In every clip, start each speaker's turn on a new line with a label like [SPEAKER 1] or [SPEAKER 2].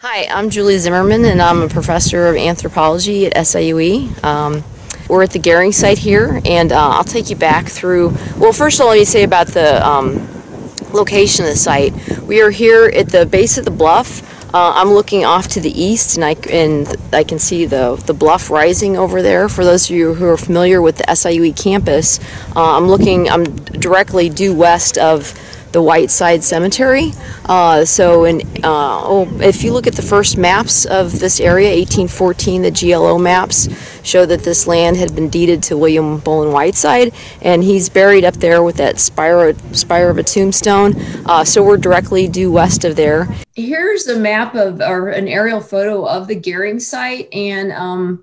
[SPEAKER 1] Hi, I'm Julie Zimmerman, and I'm a professor of anthropology at SIUE. We're at the Gehring site here, and I'll take you back through. Well, first of all, let me say about the location of the site. We are here at the base of the bluff. I'm looking off to the east, and I can see the bluff rising over there. For those of you who are familiar with the SIUE campus, I'm directly due west of the Whiteside Cemetery. If you look at the first maps of this area, 1814, the GLO maps show that this land had been deeded to William Bolin Whiteside, and he's buried up there with that spire of a tombstone. So we're directly due west of there. Here's a map or an aerial photo of the Gehring site, and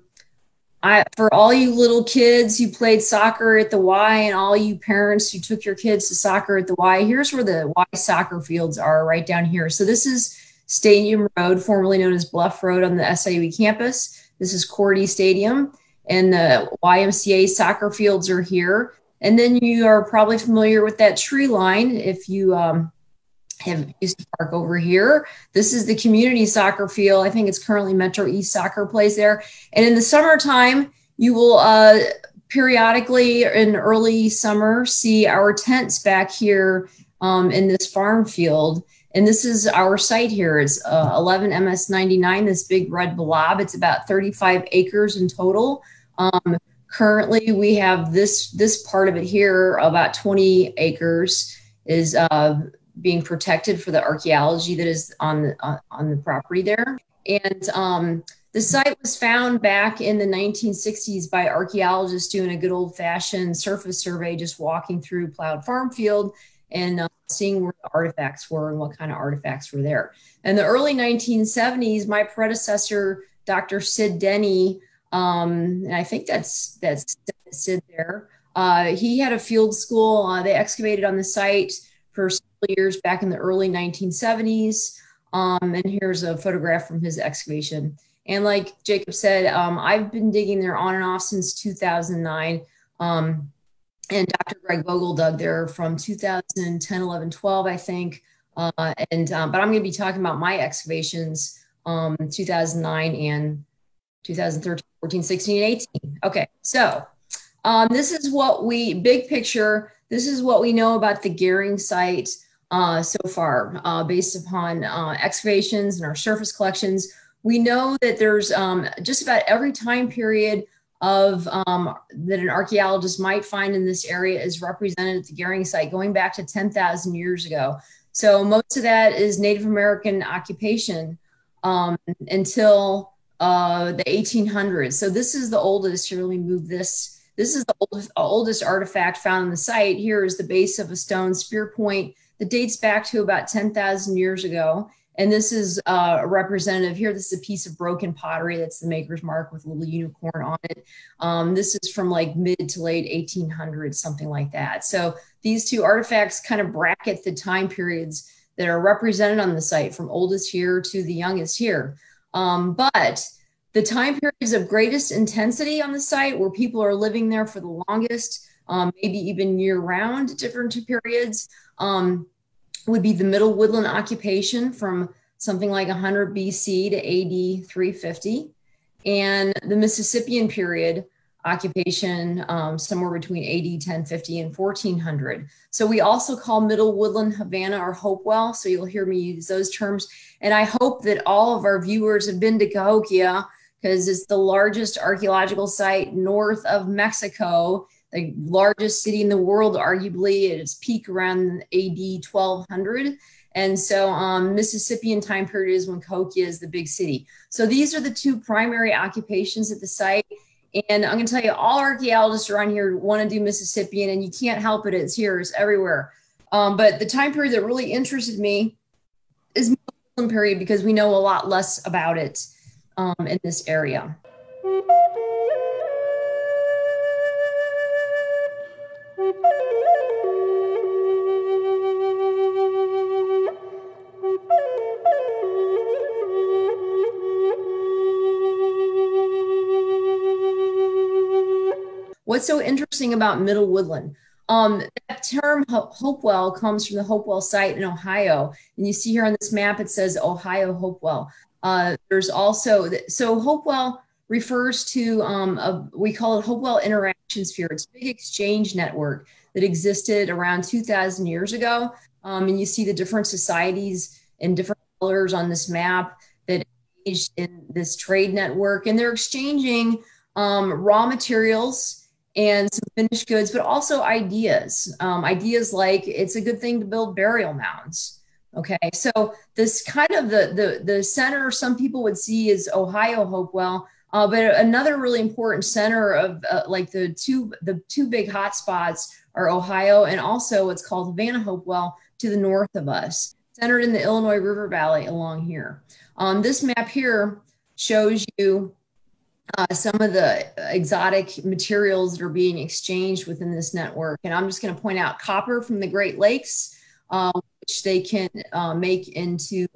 [SPEAKER 1] for all you little kids who played soccer at the Y and all you parents who took your kids to soccer at the Y, here's where the Y soccer fields are, right down here. So this is Stadium Road, formerly known as Bluff Road on the SIUE campus. This is Cordy Stadium, and the YMCA soccer fields are here. And then you are probably familiar with that tree line if you have used to park over here. This is the community soccer field. I think it's currently Metro East Soccer plays there. And in the summertime, you will periodically in early summer see our tents back here in this farm field. And this is our site here. It's 11 MS 99, this big red blob. It's about 35 acres in total. Currently, we have this part of it here, about 20 acres is being protected for the archaeology that is on the property there. And the site was found back in the 1960s by archaeologists doing a good old-fashioned surface survey, just walking through plowed farm field and seeing where the artifacts were and what kind of artifacts were there. In the early 1970s, my predecessor, Dr. Sid Denny, and I think that's Sid there, he had a field school. They excavated on the site for several years back in the early 1970s. And here's a photograph from his excavation. And like Jacob said, I've been digging there on and off since 2009. And Dr. Greg Vogel dug there from 2010, 11, 12, I think. But I'm going to be talking about my excavations 2009 and 2013, 14, 16, and 18. Okay, so this is what big picture, this is what we know about the Gehring site so far, based upon excavations and our surface collections. We know that there's just about every time period of that an archaeologist might find in this area is represented at the Gehring site, going back to 10,000 years ago. So most of that is Native American occupation until the 1800s. So this is the oldest. Here, let me move this. This is the oldest artifact found on the site. Here is the base of a stone spear point that dates back to about 10,000 years ago. And this is a representative here. This is a piece of broken pottery. That's the maker's mark with a little unicorn on it. This is from like mid to late 1800s, something like that. So these two artifacts kind of bracket the time periods that are represented on the site, from oldest here to the youngest here. But the time periods of greatest intensity on the site, where people are living there for the longest, maybe even year round at different periods, would be the Middle Woodland occupation from something like 100 BC to AD 350, and the Mississippian period occupation somewhere between AD 1050 and 1400. So we also call Middle Woodland Havana or Hopewell. So you'll hear me use those terms. And I hope that all of our viewers have been to Cahokia, because it's the largest archaeological site north of Mexico, the largest city in the world, arguably at its peak around AD 1200. And so Mississippian time period is when Cahokia is the big city. So these are the two primary occupations at the site. And I'm going to tell you, all archaeologists around here want to do Mississippian, and you can't help it. It's here, it's everywhere. But the time period that really interested me is Middle Woodland period, because we know a lot less about it in this area. What's so interesting about Middle Woodland? That term Hopewell comes from the Hopewell site in Ohio. And you see here on this map, it says Ohio Hopewell.
[SPEAKER 2] There's also, so Hopewell refers to, we call it Hopewell Interaction Sphere. It's a big exchange network that existed around 2,000 years ago. And you see the different societies in different colors on this map that engaged in this trade network. And they're exchanging raw materials and some finished goods, but also ideas. Ideas like it's a good thing to build burial mounds. Okay, so this kind of the center some people would see is Ohio Hopewell, but another really important center of like the two big hotspots are Ohio and also what's called Havana Hopewell to the north of us, centered in the Illinois River Valley along here. This map here shows you some of the exotic materials that are being exchanged within this network, and I'm just going to point out copper from the Great Lakes. Which they can make into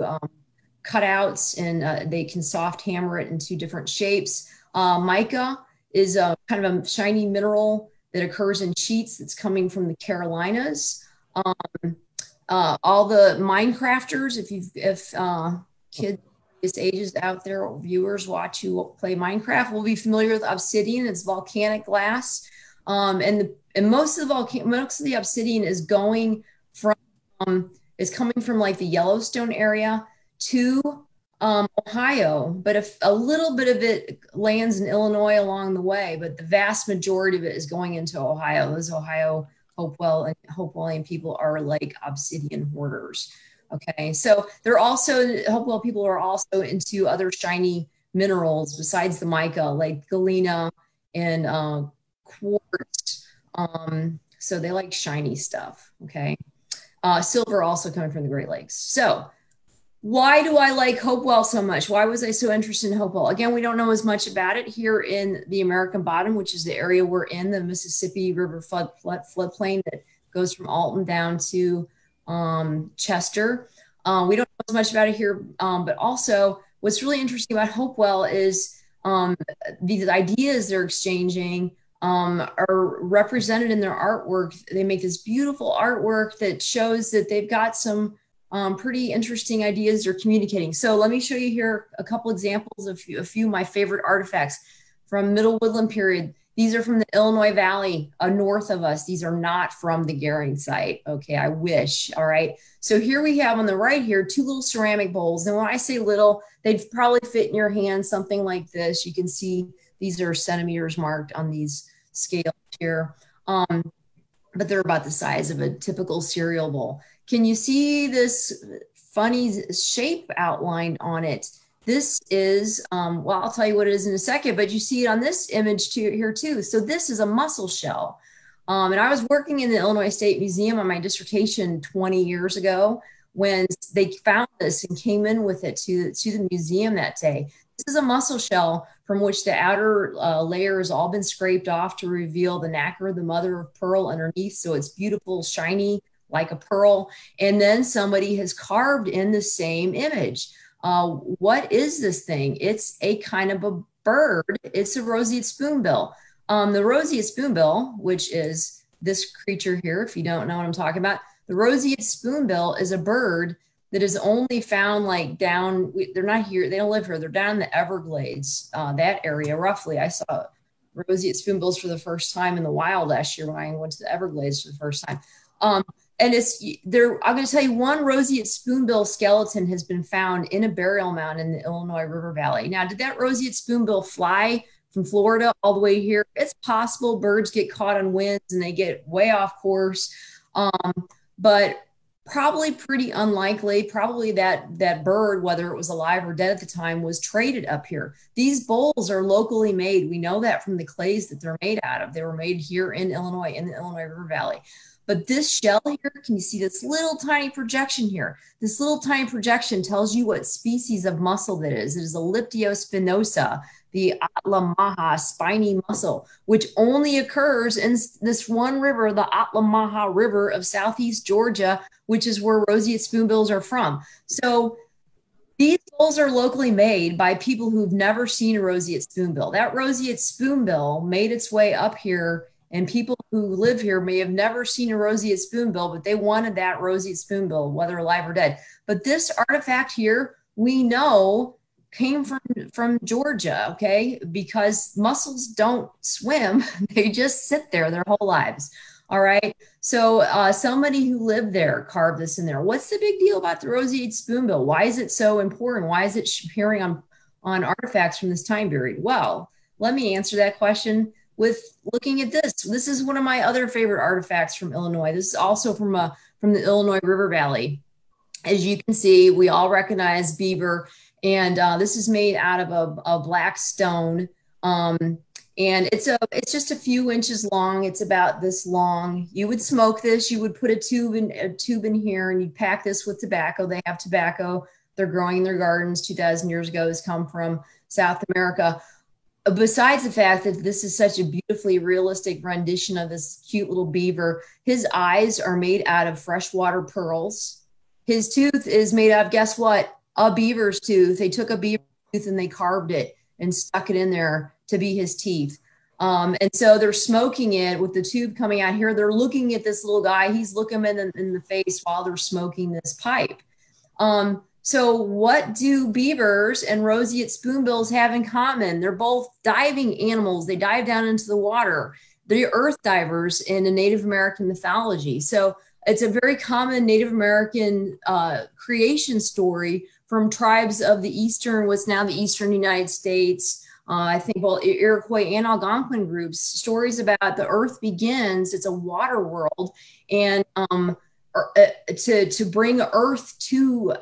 [SPEAKER 2] cutouts, and they can soft hammer it into different shapes. Mica is a kind of a shiny mineral that occurs in sheets that's coming from the Carolinas. All the Minecrafters, if kids ages out there or viewers watch you play Minecraft, will be familiar with obsidian. It's volcanic glass, and most of the obsidian is going from is coming from like the Yellowstone area to Ohio, but a little bit of it lands in Illinois along the way, but the vast majority of it is going into Ohio. Those Ohio Hopewellian people are like obsidian hoarders. Okay, so they're also, Hopewell people are also into other shiny minerals besides the mica, like galena and quartz. So they like shiny stuff, okay? Silver also coming from the Great Lakes. So why do I like Hopewell so much? Why was I so interested in Hopewell? Again, we don't know as much about it here in the American Bottom, which is the area we're in, the Mississippi River floodplain that goes from Alton down to Chester. We don't know as much about it here, but also what's really interesting about Hopewell is these ideas they're exchanging are represented in their artwork. They make this beautiful artwork that shows that they've got some pretty interesting ideas they're communicating. So let me show you here a couple examples of a few of my favorite artifacts from Middle Woodland Period. These are from the Illinois Valley north of us. These are not from the Gehring site. Okay, I wish. All right. So here we have on the right here, two little ceramic bowls. And when I say little, they'd probably fit in your hand, something like this. You can see these are centimeters marked on these scales here. But they're about the size of a typical cereal bowl. Can you see this funny shape outlined on it? This is, well, I'll tell you what it is in a second, but you see it on this image here too. So this is a mussel shell. And I was working in the Illinois State Museum on my dissertation 20 years ago when they found this and came in with it to the museum that day. This is a mussel shell from which the outer layer has all been scraped off to reveal the nacre, the mother of pearl underneath. So it's beautiful, shiny, like a pearl. And then somebody has carved in the same image. What is this thing? It's a kind of a bird. It's a roseate spoonbill. The roseate spoonbill, which is this creature here, if you don't know what I'm talking about, the roseate spoonbill is a bird that is only found like down, they're not here, they don't live here, they're down in the Everglades, that area roughly. I saw roseate spoonbills for the first time in the wild last year when I went to the Everglades for the first time. And it's there. I'm going to tell you, one roseate spoonbill skeleton has been found in a burial mound in the Illinois River Valley. Now, did that roseate spoonbill fly from Florida all the way here? It's possible. Birds get caught on winds and they get way off course, but probably pretty unlikely. Probably that bird, whether it was alive or dead at the time, was traded up here. These bowls are locally made. We know that from the clays that they're made out of. They were made here in Illinois, in the Illinois River Valley. But this shell here, can you see this little tiny projection here? This little tiny projection tells you what species of mussel that is. It is a Liptiospinosa, the Atla-Maha spiny mussel, which only occurs in this one river, the Atla-Maha River of Southeast Georgia, which is where roseate spoonbills are from. So these bowls are locally made by people who've never seen a roseate spoonbill. That roseate spoonbill made its way up here, and people who live here may have never seen a roseate spoonbill, but they wanted that roseate spoonbill, whether alive or dead. But this artifact here, we know came from Georgia, okay? Because mussels don't swim, they just sit there their whole lives. All right. So somebody who lived there carved this in there. What's the big deal about the roseate spoonbill? Why is it so important? Why is it appearing on artifacts from this time period? Well, let me answer that question with looking at this. This is one of my other favorite artifacts from Illinois. This is also from the Illinois River Valley. As you can see, we all recognize beaver, and this is made out of a black stone. And it's just a few inches long. It's about this long. You would smoke this. You would put a tube in here, and you'd pack this with tobacco. They have tobacco. They're growing in their gardens 2,000 years ago. Has come from South America. Besides the fact that this is such a beautifully realistic rendition of this cute little beaver, his eyes are made out of freshwater pearls. His tooth is made out of, guess what? A beaver's tooth. They took a beaver tooth and they carved it and stuck it in there to be his teeth. And so they're smoking it with the tube coming out here. They're looking at this little guy. He's looking them in the face while they're smoking this pipe. So what do beavers and roseate spoonbills have in common? They're both diving animals. They dive down into the water. They're earth divers in a Native American mythology. So it's a very common Native American creation story from tribes of the eastern, what's now the eastern United States. I think both Iroquois and Algonquin groups, stories about the earth begins, it's a water world, and to bring earth to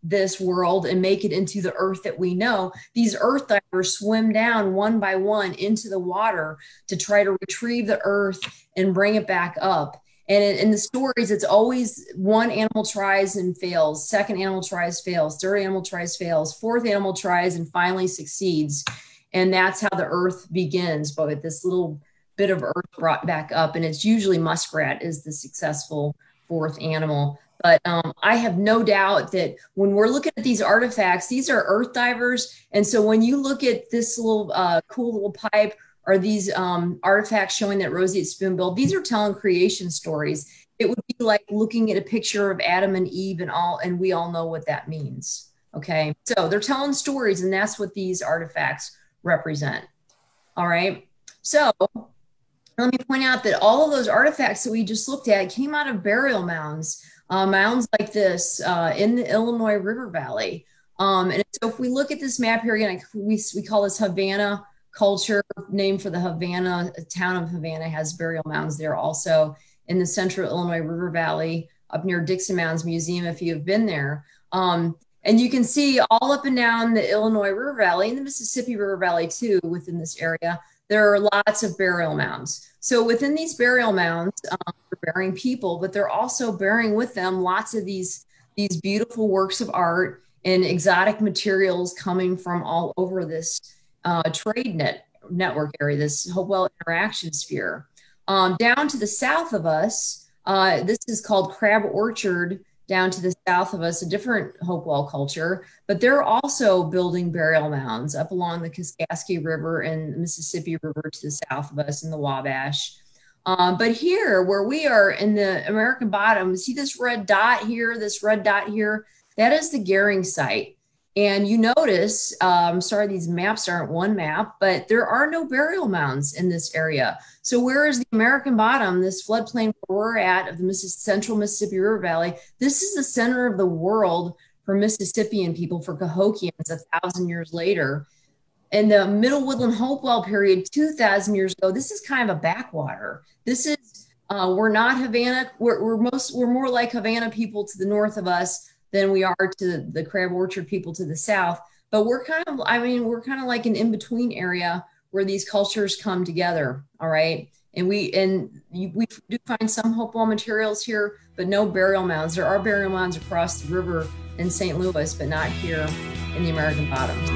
[SPEAKER 2] this world and make it into the earth that we know, these earth divers swim down one by one into the water to try to retrieve the earth and bring it back up. And in the stories, it's always one animal tries and fails, second animal tries, fails, third animal tries, fails, fourth animal tries, and finally succeeds. And that's how the earth begins, but with this little bit of earth brought back up. And it's usually muskrat is the successful fourth animal. But I have no doubt that when we're looking at these artifacts, these are earth divers. And so when you look at this little cool little pipe, or these artifacts showing that roseate spoonbill, these are telling creation stories. It would be like looking at a picture of Adam and Eve and we all know what that means. Okay, so they're telling stories, and that's what these artifacts represent. All right, so let me point out that all of those artifacts that we just looked at came out of burial mounds, mounds like this in the Illinois River Valley. And so if we look at this map here again, we call this Havana culture, named for the Havana, town of Havana has burial mounds there also in the central Illinois River Valley up near Dixon Mounds Museum if you have been there. And you can see all up and down the Illinois River Valley and the Mississippi River Valley too within this area, there are lots of burial mounds. So within these burial mounds, they're burying people, but they're also burying with them lots of these beautiful works of art and exotic materials coming from all over this trade network area, this Hopewell interaction sphere. Down to the south of us, this is called Crab Orchard, down to the south of us, a different Hopewell culture, but they're also building burial mounds up along the Kaskaskia River and the Mississippi River to the south of us in the Wabash. But here, where we are in the American bottom, see this red dot here, that is the Gehring site. And you notice, sorry, these maps aren't one map, but there are no burial mounds in this area. So where is the American bottom, this floodplain where we're at of the central Mississippi River Valley? This is the center of the world for Mississippian people, for Cahokians 1,000 years later. In the Middle Woodland Hopewell period, 2,000 years ago, this is kind of a backwater. This is, we're not Havana, we're more like Havana people to the north of us than we are to the Crab Orchard people to the south. But we're kind of like an in-between area where these cultures come together, all right? And we do find some Hopewell materials here, but no burial mounds. There are burial mounds across the river in St. Louis, but not here in the American bottoms.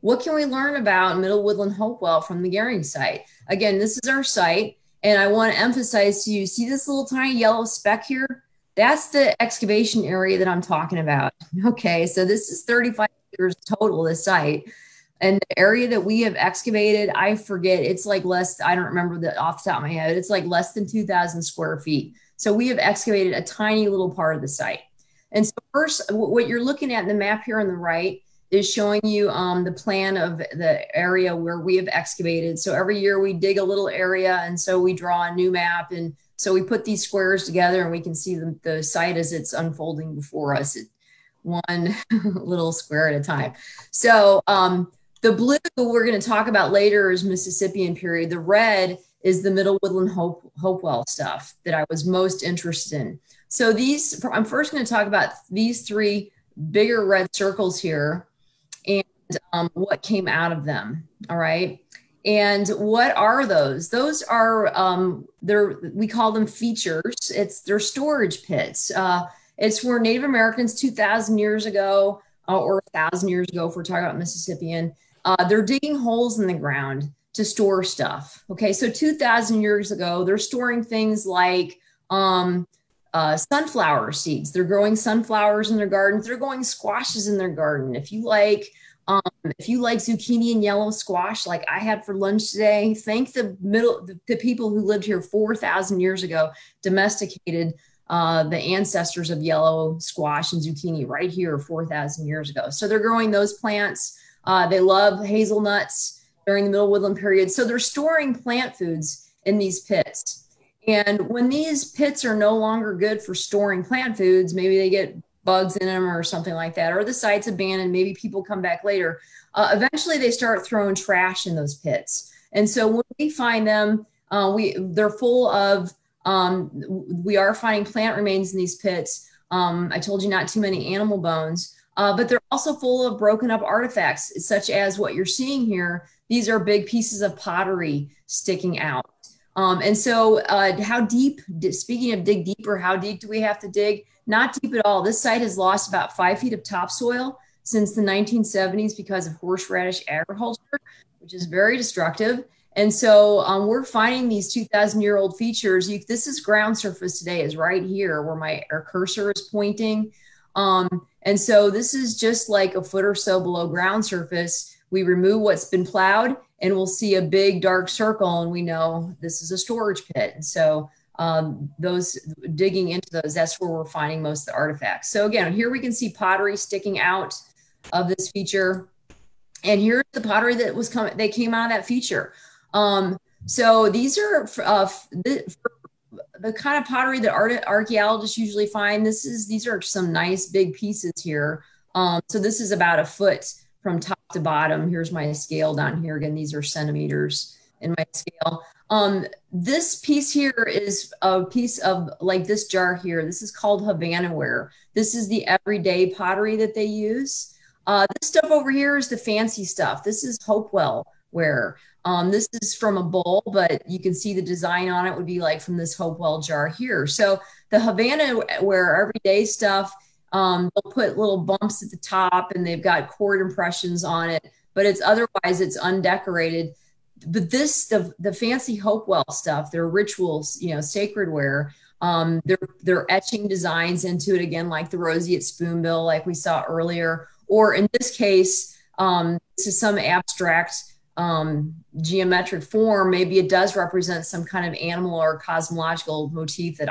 [SPEAKER 2] What can we learn about Middle Woodland Hopewell from the Gehring site? Again, this is our site, And I want to emphasize to you, see this little tiny yellow speck here? That's the excavation area that I'm talking about. Okay, so this is 35 acres total, this site. And the area that we have excavated, I forget, it's like less, I don't remember the off the top of my head, it's like less than 2,000 square feet. So we have excavated a tiny little part of the site. And so first, what you're looking at in the map here on the right is showing you the plan of the area where we have excavated. So every year we dig a little area, and so we draw a new map. And so we put these squares together and we can see the site as it's unfolding before us, one little square at a time. So the blue we're going to talk about later is Mississippian period. The red is the Middle Woodland Hopewell stuff that I was most interested in. So I'm first going to talk about these three bigger red circles here and what came out of them. All right. And what are those? Those are, we call them features. They're storage pits. It's where Native Americans 2,000 years ago or 1,000 years ago, if we're talking about Mississippian, they're digging holes in the ground to store stuff. Okay, so 2,000 years ago, they're storing things like sunflower seeds. They're growing sunflowers in their gardens. They're growing squashes in their garden. If you like zucchini and yellow squash, like I had for lunch today, thank the people who lived here 4,000 years ago, domesticated the ancestors of yellow squash and zucchini right here 4,000 years ago. So they're growing those plants. They love hazelnuts during the Middle Woodland period. So they're storing plant foods in these pits. And when these pits are no longer good for storing plant foods, maybe they get bugs in them or something like that, or the site's abandoned, maybe people come back later. Eventually they start throwing trash in those pits. And so when we find them, they're full of, we are finding plant remains in these pits. I told you not too many animal bones. But they're also full of broken up artifacts, such as what you're seeing here. These are big pieces of pottery sticking out. And so how deep, speaking of dig deeper, how deep do we have to dig? Not deep at all. This site has lost about 5 feet of topsoil since the 1970s because of horseradish agriculture, which is very destructive. And so we're finding these 2,000-year-old features. This is ground surface today, is right here where our cursor is pointing. And so this is just like a foot or so below ground surface. We remove what's been plowed and we'll see a big dark circle and we know this is a storage pit. And so those digging into those, that's where we're finding most of the artifacts. So again, here we can see pottery sticking out of this feature. And here's the pottery that they came out of that feature. So these are the kind of pottery that archaeologists usually find. These are some nice big pieces here. So this is about a foot from top to bottom. Here's my scale down here. Again, these are centimeters in my scale. This piece here is a piece of like this jar here. This is called Havana ware. This is the everyday pottery that they use. This stuff over here is the fancy stuff. This is Hopewell ware. This is from a bowl, but you can see the design on it would be like from this Hopewell jar here. So the Havana ware everyday stuff, they'll put little bumps at the top and they've got cord impressions on it, but otherwise it's undecorated. But the fancy Hopewell stuff, their rituals, sacred ware, they're etching designs into it again, like the roseate spoonbill, like we saw earlier, or in this case, this is some abstract geometric form. Maybe it does represent some kind of animal or cosmological motif that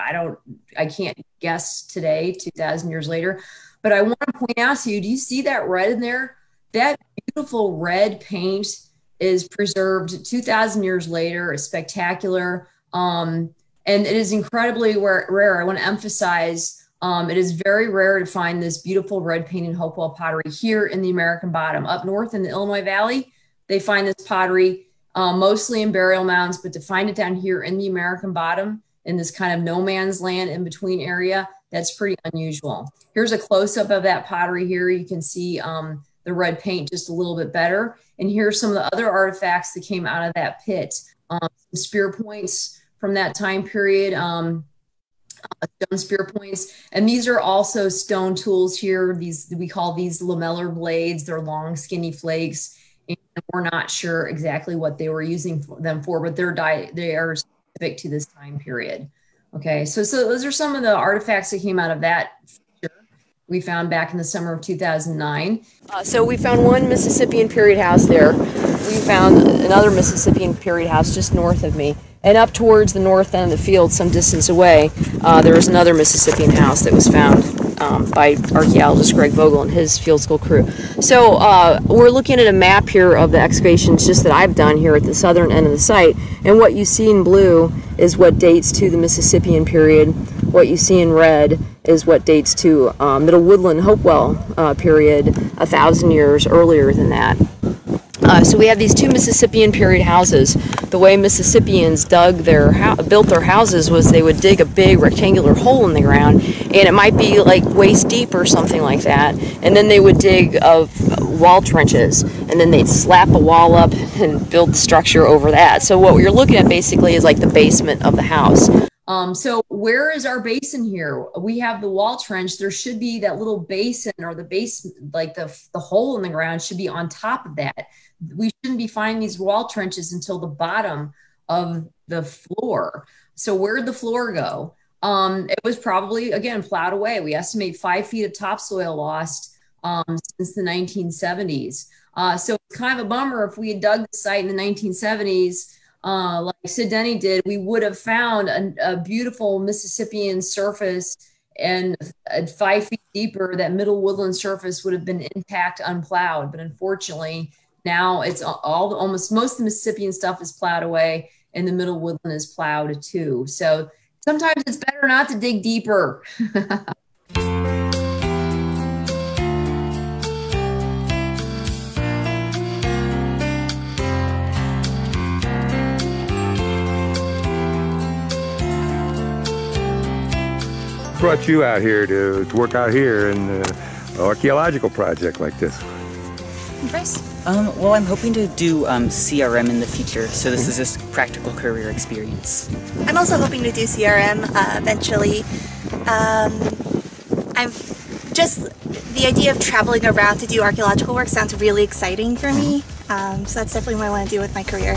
[SPEAKER 2] I can't guess today, 2,000 years later. But I want to point out to you, do you see that red in there? That beautiful red paint is preserved 2,000 years later. It's spectacular. And it is incredibly rare. I want to emphasize, it is very rare to find this beautiful red painted Hopewell pottery here in the American Bottom. Up north in the Illinois Valley, they find this pottery mostly in burial mounds, but to find it down here in the American Bottom, in this kind of no man's land in between area, that's pretty unusual. Here's a close-up of that pottery here. You can see the red paint just a little bit better. And here's some of the other artifacts that came out of that pit. Some spear points from that time period, stone spear points. And these are also stone tools here. We call these lamellar blades. They're long, skinny flakes. And we're not sure exactly what they were using them for, but they are specific to this time period. Okay, so those are some of the artifacts that came out of that feature we found back in the summer of 2009.
[SPEAKER 1] So we found one Mississippian period house there. We found another Mississippian period house just north of me. And up towards the north end of the field, some distance away, there was another Mississippian house that was found by archaeologist Greg Vogel and his field school crew. So we're looking at a map here of the excavations just that I've done here at the southern end of the site. And what you see in blue is what dates to the Mississippian period. What you see in red is what dates to Middle Woodland Hopewell period, 1,000 years earlier than that. So we have these two Mississippian period houses. The way Mississippians built their houses was they would dig a big rectangular hole in the ground, and it might be like waist deep or something like that, and then they would dig wall trenches, and then they'd slap a wall up and build the structure over that. So what you're looking at basically is like the basement of the house.
[SPEAKER 2] So where is our basin here? We have the wall trench. There should be that little basin, or the base, like the hole in the ground should be on top of that. We shouldn't be finding these wall trenches until the bottom of the floor. So where'd the floor go? It was probably, again, plowed away. We estimate 5 feet of topsoil lost since the 1970s. So it's kind of a bummer. If we had dug the site in the 1970s, like Sid Denny did, we would have found a beautiful Mississippian surface, and 5 feet deeper, that Middle Woodland surface would have been intact, unplowed. But unfortunately, now it's almost most of the Mississippian stuff is plowed away, and the Middle Woodland is plowed too. So sometimes it's better not to dig deeper.
[SPEAKER 3] Brought you out here to work out here in an archaeological project like this?
[SPEAKER 4] Bryce? Well, I'm hoping to do CRM in the future, so this is just practical career experience.
[SPEAKER 5] I'm also hoping to do CRM eventually. I'm just, the idea of traveling around to do archaeological work sounds really exciting for me, so that's definitely what I want to do with my career.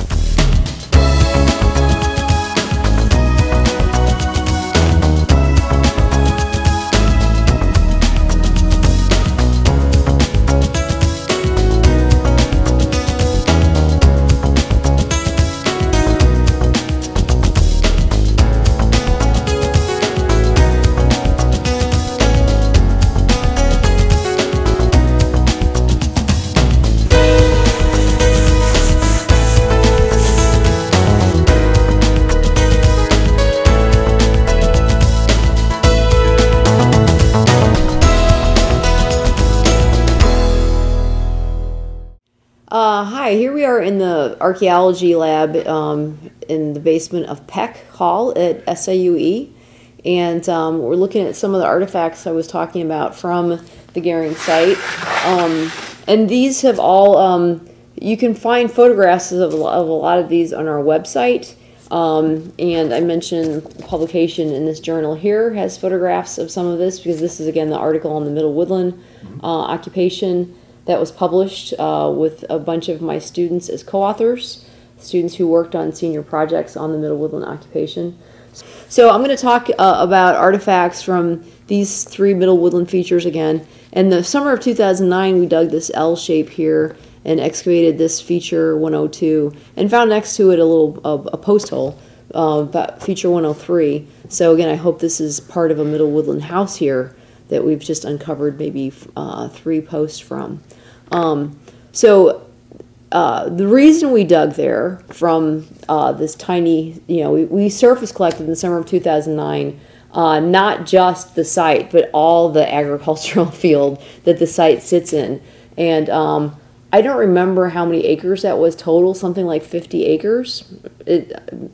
[SPEAKER 1] Hi, here we are in the archaeology lab in the basement of Peck Hall at SIUE, and we're looking at some of the artifacts I was talking about from the Gehring site. And these have all, you can find photographs of a lot of these on our website. And I mentioned publication in this journal here has photographs of some of this, because this is, again, the article on the Middle Woodland occupation that was published with a bunch of my students as co-authors, students who worked on senior projects on the Middle Woodland occupation. So I'm going to talk about artifacts from these 3 Middle Woodland features again. In the summer of 2009, we dug this L shape here and excavated this feature 102 and found next to it a post hole, feature 103. So again, I hope this is part of a Middle Woodland house here that we've just uncovered maybe 3 posts from. The reason we dug there from this tiny, we surface collected in the summer of 2009, not just the site, but all the agricultural field that the site sits in. And I don't remember how many acres that was total, something like 50 acres,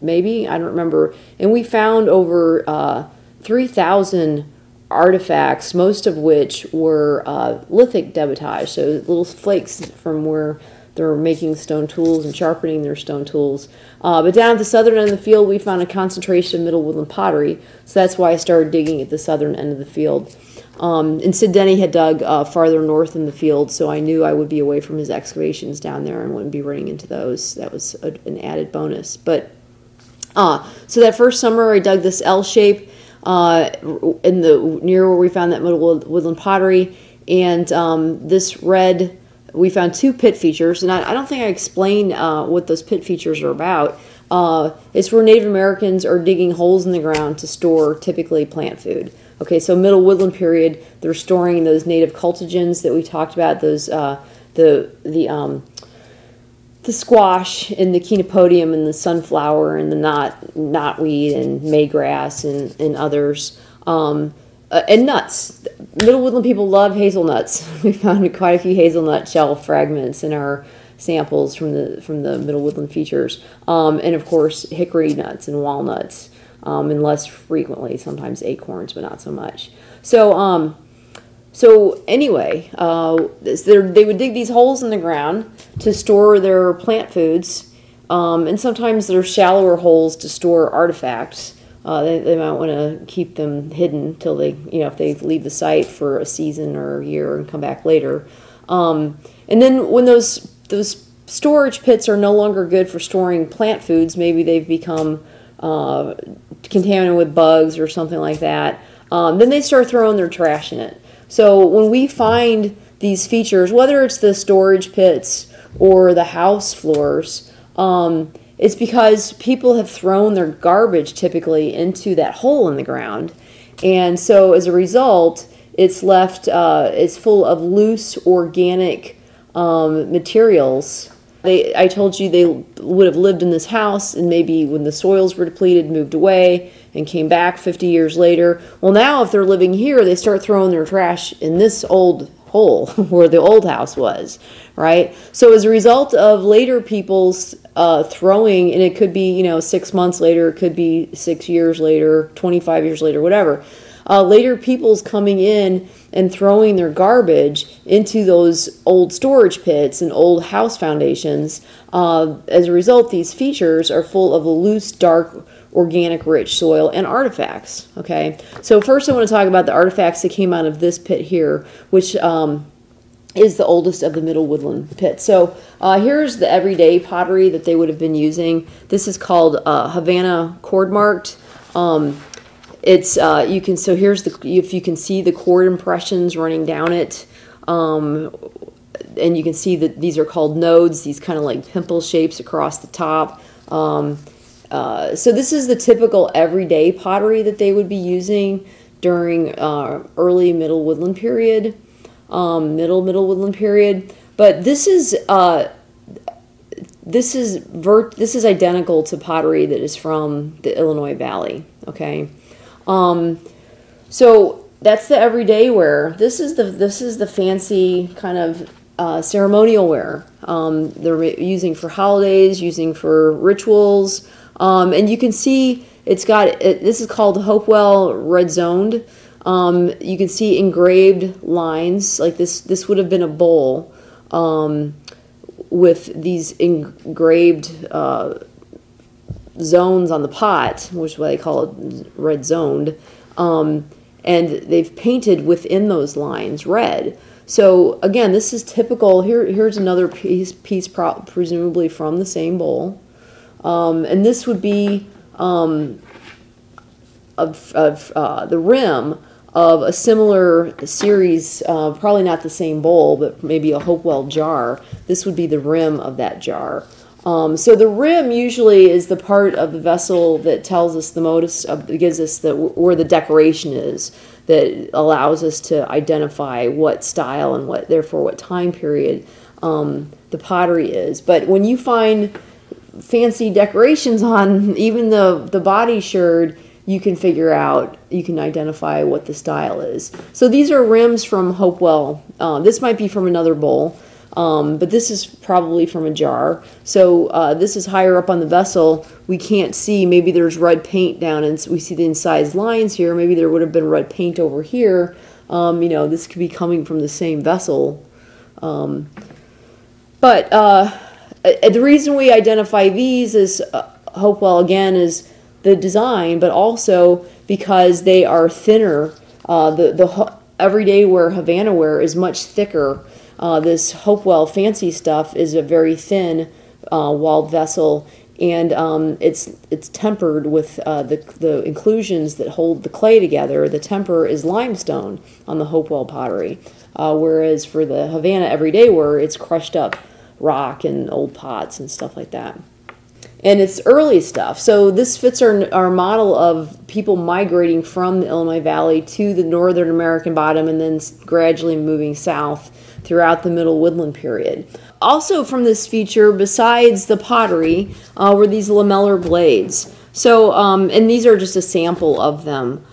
[SPEAKER 1] maybe, I don't remember. And we found over 3,000 artifacts, most of which were lithic debitage, so little flakes from where they're making stone tools and sharpening their stone tools. But down at the southern end of the field, we found a concentration of Middle Woodland pottery, so that's why I started digging at the southern end of the field. And Sid Denny had dug farther north in the field, so I knew I would be away from his excavations down there and wouldn't be running into those. That was an added bonus. But So that first summer, I dug this L shape in the near where we found that Middle Woodland pottery, and this red. We found 2 pit features, and I don't think I explained what those pit features are about. It's where Native Americans are digging holes in the ground to store typically plant food. Okay, so Middle Woodland Period, they're storing those native cultigens that we talked about, those the squash and the chenopodium and the sunflower and the knotweed and maygrass and others. And nuts. Middle Woodland people love hazelnuts. We found quite a few hazelnut shell fragments in our samples from the Middle Woodland features. And of course, hickory nuts and walnuts, and less frequently, sometimes acorns, but not so much. So, anyway, they would dig these holes in the ground to store their plant foods, and sometimes they're shallower holes to store artifacts. They might want to keep them hidden until they, if they leave the site for a season or a year and come back later. And then when those storage pits are no longer good for storing plant foods, maybe they've become contaminated with bugs or something like that, then they start throwing their trash in it. So when we find these features, whether it's the storage pits or the house floors, it's because people have thrown their garbage typically into that hole in the ground. And so as a result, it's left, it's full of loose organic materials. I told you they would have lived in this house, and maybe when the soils were depleted, moved away and came back 50 years later. Well, now if they're living here, they start throwing their trash in this old hole where the old house was, right? So as a result of later people's throwing, and it could be 6 months later, it could be 6 years later, 25 years later, whatever, later people's coming in and throwing their garbage into those old storage pits and old house foundations. As a result, these features are full of a loose, dark, organic, rich soil and artifacts. Okay, so first I want to talk about the artifacts that came out of this pit here, which is the oldest of the Middle Woodland pits. So here's the everyday pottery that they would have been using. This is called Havana cord marked. It's here's if you can see the cord impressions running down it, and you can see that these are called nodes, these kind of like pimple shapes across the top. So this is the typical everyday pottery that they would be using during early Middle Woodland Period, Middle Woodland Period. But this is identical to pottery that is from the Illinois Valley. Okay. So that's the everyday wear. This is the fancy kind of ceremonial wear. They're using for holidays, using for rituals, and you can see it's got. This is called Hopewell red zoned. You can see engraved lines like this. This would have been a bowl with these engraved zones on the pot, which is why they call it red zoned, and they've painted within those lines red. So again, this is typical. Here's another piece presumably from the same bowl, and this would be of the rim of a similar series, probably not the same bowl, but maybe a Hopewell jar. This would be the rim of that jar. So the rim usually is the part of the vessel that tells us the most, gives us where the decoration is, that allows us to identify what style and therefore what time period the pottery is. But when you find fancy decorations on even the body sherd, you can identify what the style is. So these are rims from Hopewell. This might be from another bowl. But this is probably from a jar. So this is higher up on the vessel. We can't see. Maybe there's red paint down, and we see the incised lines here. Maybe there would have been red paint over here. This could be coming from the same vessel. But the reason we identify these as Hopewell, again, is the design, but also because they are thinner. The everyday wear, Havana wear, is much thicker. This Hopewell fancy stuff is a very thin walled vessel, and it's tempered with the inclusions that hold the clay together. The temper is limestone on the Hopewell pottery, whereas for the Havana everyday ware, it's crushed up rock and old pots and stuff like that. And it's early stuff. So this fits our model of people migrating from the Illinois Valley to the northern American bottom and then gradually moving south throughout the Middle Woodland period. Also from this feature, besides the pottery, were these lamellar blades. So, and these are just a sample of them.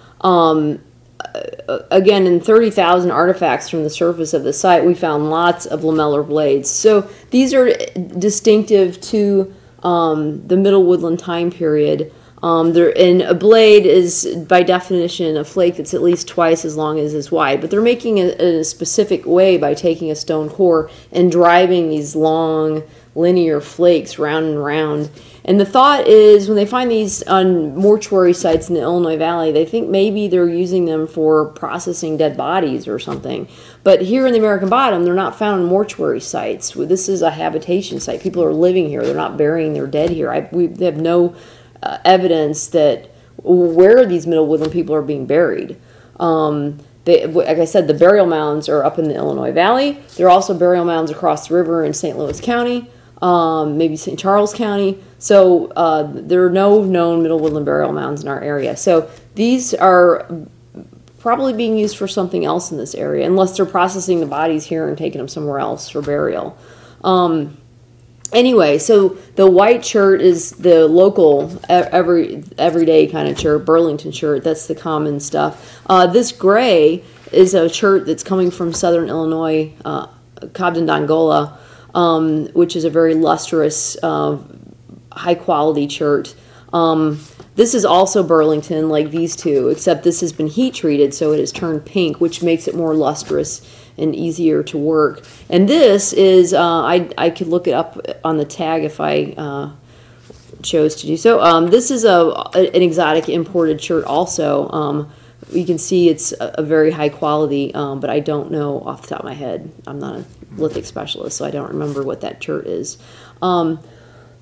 [SPEAKER 1] Again, in 30,000 artifacts from the surface of the site, we found lots of lamellar blades. So these are distinctive to the Middle Woodland time period. And a blade is, by definition, a flake that's at least twice as long as is wide. But they're making it in a specific way by taking a stone core and driving these long, linear flakes round and round. And the thought is, when they find these on mortuary sites in the Illinois Valley, they think maybe they're using them for processing dead bodies or something. But here in the American bottom, they're not found on mortuary sites. This is a habitation site. People are living here. They're not burying their dead here. We have no evidence that where these Middle Woodland people are being buried. Like I said, the burial mounds are up in the Illinois Valley. There are also burial mounds across the river in St. Louis County, maybe St. Charles County. So there are no known Middle Woodland burial mounds in our area. So these are probably being used for something else in this area, unless they're processing the bodies here and taking them somewhere else for burial. Anyway, so the white chert is the local, everyday kind of chert, Burlington chert. That's the common stuff. This gray is a chert that's coming from southern Illinois, Cobden Dongola, which is a very lustrous, high-quality chert. This is also Burlington, like these two, except this has been heat-treated, so it has turned pink, which makes it more lustrous and easier to work. And this is, I could look it up on the tag if I chose to do so. This is an exotic imported chert also. You can see it's a very high quality, but I don't know off the top of my head. I'm not a lithic specialist, so I don't remember what that chert is. And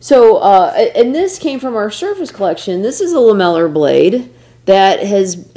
[SPEAKER 1] this came from our surface collection. This is a lamellar blade that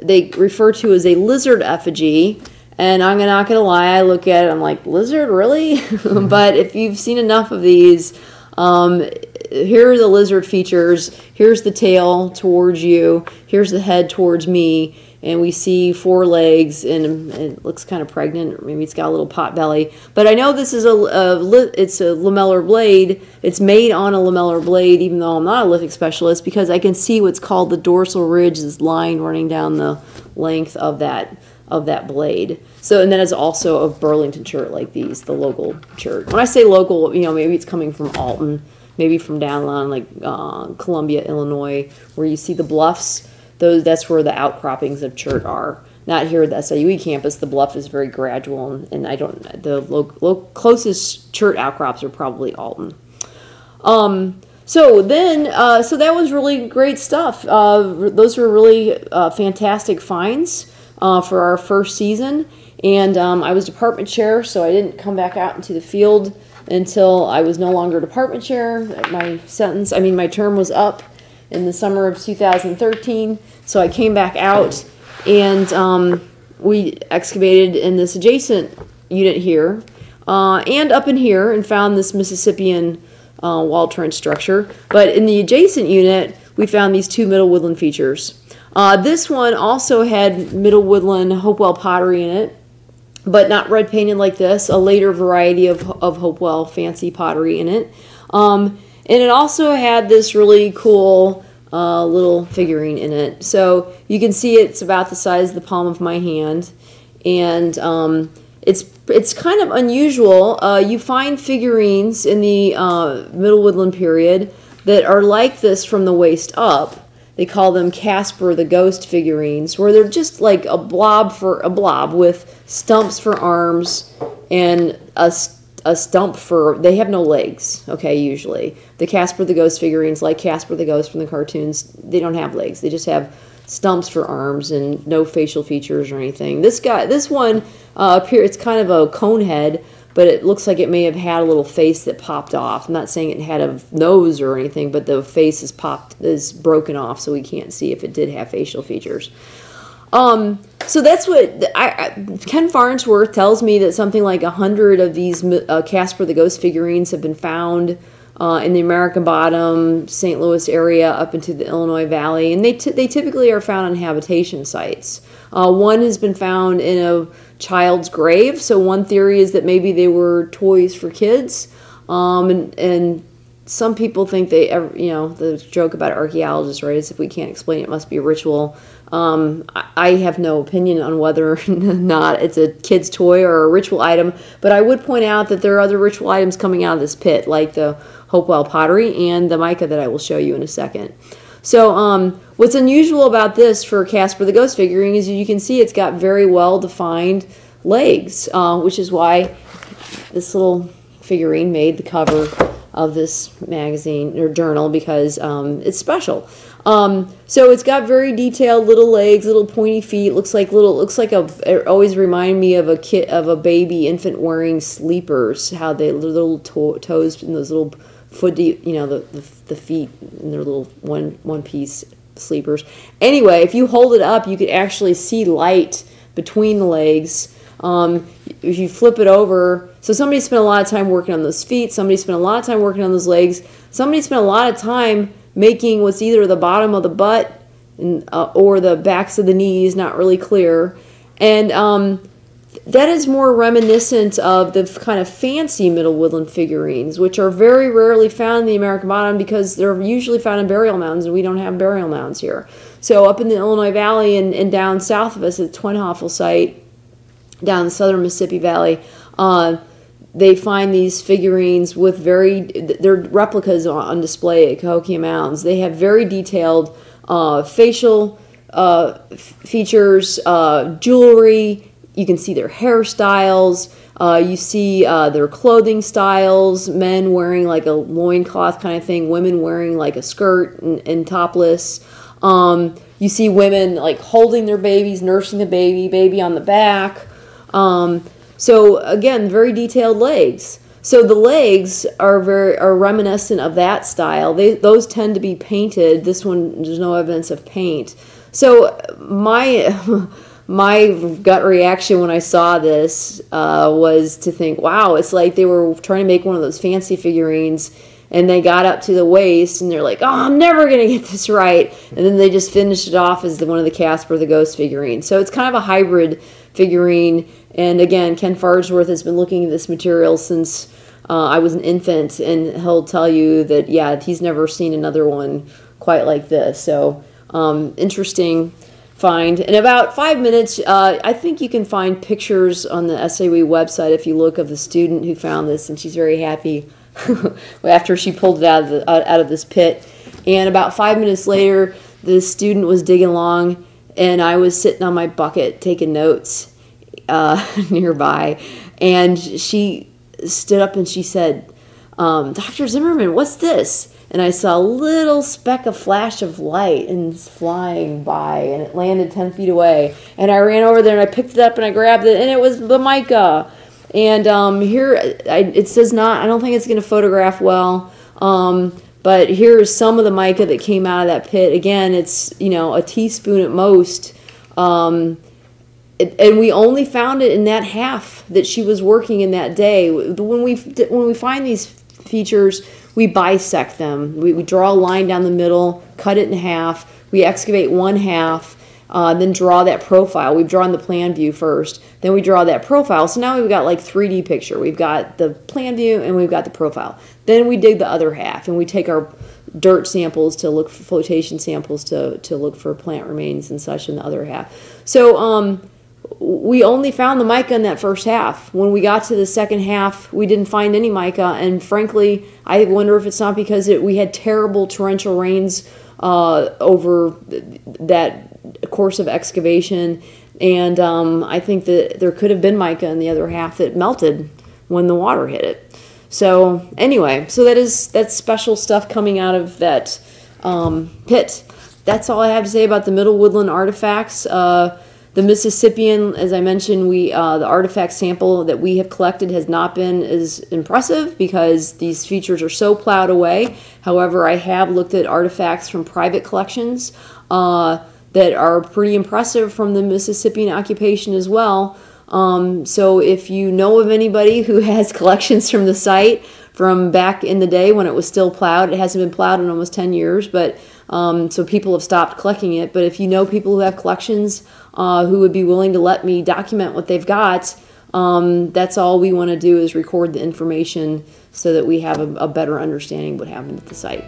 [SPEAKER 1] they refer to as a lizard effigy. And I'm not going to lie, I look at it, I'm like, lizard, really? But if you've seen enough of these, here are the lizard features. Here's the tail towards you. Here's the head towards me. And we see 4 legs, and it looks kind of pregnant, or maybe it's got a little pot belly. But I know this is it's a lamellar blade. It's made on a lamellar blade, even though I'm not a lithic specialist, because I can see what's called the dorsal ridge, this line running down the length of that blade. So, and then it's also a Burlington chert like these, the local chert. When I say local, maybe it's coming from Alton, maybe from down along like Columbia, Illinois, where you see the bluffs. That's where the outcroppings of chert are. Not here at the SIUE campus. The bluff is very gradual, and the closest chert outcrops are probably Alton. So that was really great stuff. Those were really fantastic finds for our first season. And I was department chair, so I didn't come back out into the field until I was no longer department chair. My term was up in the summer of 2013. So I came back out, and we excavated in this adjacent unit here and up in here, and found this Mississippian wall trench structure. But in the adjacent unit, we found these 2 Middle Woodland features. This one also had Middle Woodland Hopewell pottery in it, but not red painted like this, a later variety of Hopewell fancy pottery in it. And it also had this really cool little figurine in it. So you can see it's about the size of the palm of my hand, and it's kind of unusual. You find figurines in the Middle Woodland period that are like this from the waist up. They call them Casper the Ghost figurines, where they're just like a blob with stumps for arms and a stump for, they have no legs, okay, usually. The Casper the Ghost figurines, like Casper the Ghost from the cartoons, they don't have legs. They just have stumps for arms and no facial features or anything. This one, it's kind of a cone head, but it looks like it may have had a little face that popped off. I'm not saying it had a nose or anything, but the face is broken off, so we can't see if it did have facial features. So that's what Ken Farnsworth tells me, that something like 100 of these Casper the Ghost figurines have been found in the American Bottom, St. Louis area, up into the Illinois Valley, and they typically are found on habitation sites. One has been found in a child's grave, so one theory is that maybe they were toys for kids, and some people think the joke about archaeologists, right, is if we can't explain it, it must be a ritual. I have no opinion on whether or not it's a kid's toy or a ritual item, but I would point out that there are other ritual items coming out of this pit, like the Hopewell pottery and the mica that I will show you in a second. So what's unusual about this for Casper the Ghost figurine is you can see it's got very well-defined legs, which is why this little figurine made the cover of this magazine or journal, because it's special. So it's got very detailed little legs, little pointy feet. It always reminded me of a baby infant wearing sleepers. How they little toes and those little footy, the feet and their little one piece sleepers. Anyway, if you hold it up, you could actually see light between the legs. If you flip it over, so somebody spent a lot of time working on those feet. Somebody spent a lot of time working on those legs. Somebody spent a lot of time making what's either the bottom of the butt or the backs of the knees, not really clear. And that is more reminiscent of the kind of fancy Middle Woodland figurines, which are very rarely found in the American Bottom because they're usually found in burial mounds, and we don't have burial mounds here. So up in the Illinois Valley and down south of us at the Twin site, down the southern Mississippi Valley, they find these figurines with they're replicas on display at Cahokia Mounds. They have very detailed facial features, jewelry. You can see their hairstyles. You see their clothing styles, men wearing like a loincloth kind of thing, women wearing like a skirt and topless. You see women like holding their babies, nursing the baby on the back. So again, very detailed legs. So the legs are reminiscent of that style. Those tend to be painted. This one, there's no evidence of paint. So my gut reaction when I saw this was to think, wow, it's like they were trying to make one of those fancy figurines, and they got up to the waist, and they're like, oh, I'm never going to get this right. And then they just finished it off as one of the Casper the Ghost figurines. So it's kind of a hybrid figurine. And again, Ken Farnsworth has been looking at this material since I was an infant, and he'll tell you that, yeah, he's never seen another one quite like this. So interesting find. In about 5 minutes, I think you can find pictures on the SIUE website if you look of the student who found this, and she's very happy after she pulled it out of this pit. And about 5 minutes later, the student was digging along, and I was sitting on my bucket taking notes nearby, and she stood up and she said, Dr. Zimmerman, what's this? And I saw a little speck of flash of light and it's flying by, and it landed 10 feet away. And I ran over there and I picked it up and I grabbed it, and it was the mica. And here it says not, I don't think it's going to photograph well, but here's some of the mica that came out of that pit. Again, it's, a teaspoon at most. And we only found it in that half that she was working in that day. When we find these features, we bisect them. We draw a line down the middle, cut it in half. We excavate one half, then draw that profile. We've drawn the plan view first, then we draw that profile. So now we've got like 3D picture. We've got the plan view and we've got the profile. Then we dig the other half, and we take our dirt samples to look for flotation samples to look for plant remains and such in the other half. So we only found the mica in that first half. When we got to the second half, we didn't find any mica, and frankly, I wonder if it's not because we had terrible torrential rains over that course of excavation, and I think that there could have been mica in the other half that melted when the water hit it. So anyway, so that's special stuff coming out of that pit. That's all I have to say about the Middle Woodland artifacts. The Mississippian, as I mentioned, the artifact sample that we have collected has not been as impressive because these features are so plowed away. However, I have looked at artifacts from private collections that are pretty impressive from the Mississippian occupation as well. So if you know of anybody who has collections from the site from back in the day when it was still plowed, it hasn't been plowed in almost 10 years, but so people have stopped collecting it. But if you know people who have collections who would be willing to let me document what they've got, that's all we want to do is record the information so that we have a better understanding of what happened at the site.